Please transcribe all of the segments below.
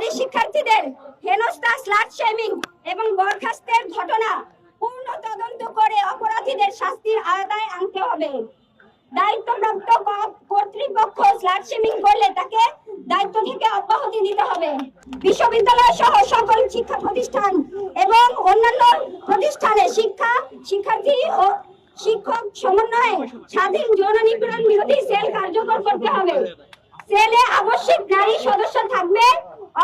নারী শিক্ষার্থীদের হেনস্থা, স্লাট শেমিং এবং বরখাস্তের ঘটনা পূর্ণ তদন্ত করে অপরাধীদের শাস্তির আওতায় আনতে হবে। দায়িত্বপ্রাপ্ত কর্তৃপক্ষ স্লাট শেমিং করলে তাকে দায়িত্ব থেকে অব্যাহতি দিতে হবে। বিশ্ববিদ্যালয় সহ সকল শিক্ষা প্রতিষ্ঠান এবং অন্যান্য প্রতিষ্ঠানে শিক্ষার্থী ও শিক্ষক সমন্বয়ে স্বাধীন যৌন নিপীড়ন বিরোধী সেল কার্যকর করতে হবে। সেলে আবশ্যিক নারী সদস্য থাকবে।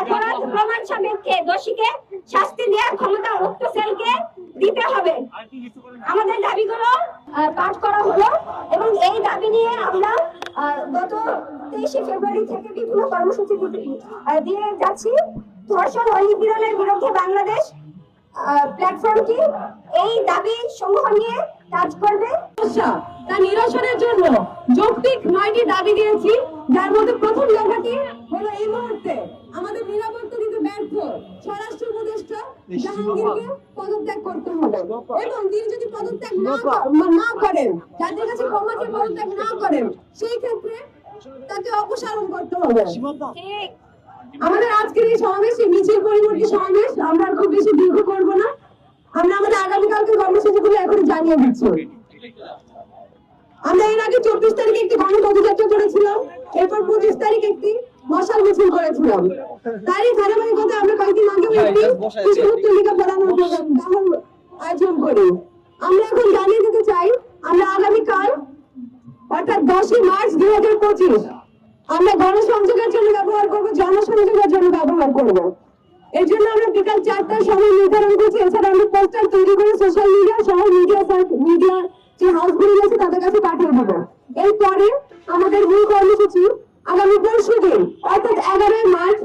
অপরাধ প্রমাণ সাপেক্ষে দোষীকে শাস্তি দেওয়ার ক্ষমতা উক্ত সেলকে দিতে হবে। আমাদের দাবিগুলো পাঠ করা হলো এবং এই দাবি নিয়ে আমরা গত 23 ফেব্রুয়ারি থেকে বিভিন্ন কর্মসূচি দিয়ে যাচ্ছি। ধর্ষণ ও নিপীড়নের বিরুদ্ধে বাংলাদেশ প্ল্যাটফর্মটি এই দাবি সমূহ নিয়ে কাজ করবে। তা নিরসনের জন্য যৌক্তিক 9টি দাবি দিয়েছি, যার মধ্যে প্রথম দফাটি হলো এই মুহূর্তে আমাদের নিরাপত্তা দিতে ব্যর্থ স্বরাষ্ট্র উপদেষ্টা জাহাঙ্গীরকে পদত্যাগ করতে হবে এবং তিনি যদি পদত্যাগ না করেন, যাদের কাছে ক্ষমা চেয়ে পদত্যাগ না করেন, সেই ক্ষেত্রে তাকে অপসারণ করতে হবে। আমাদের আজকের এই সমাবেশ মিছিল পরিবর্তী সমাবেশ, আমরা খুব বেশি দীর্ঘ করব না। আমরা আমাদের আগামীকালকে কর্মসূচিগুলো এখন জানিয়ে দিচ্ছি। আমরা এর আগে 24 তারিখে একটি গণপদযাত্রা করেছিলাম, এরপর 25 তারিখ একটি মশাল মিছিল করেছিলাম। তারই ধারাবাহিকতা আমরা কয়েকদিন আগে একটি পুষ্পতলিকা পড়ানোর আয়োজন করি। আমরা এখন জানিয়ে দিতে চাই, আমরা আগামীকাল অর্থাৎ 10 মার্চ 2025 আমরা গণসংযোগের জন্য ব্যবহার করব, জনসংযোগের জন্য ব্যবহার করব। এর জন্য আমরা বিকাল 4টার সময় নির্ধারণ করছি। এছাড়া আমরা পোস্টার তৈরি করে সোশ্যাল মিডিয়া সহ মিডিয়া যে হাউসগুলো আছে তাদের কাছে পাঠিয়ে দেব। এরপরে আমাদের মূল কর্মসূচি আগামী পরশু দিন অর্থাৎ 11 মার্চ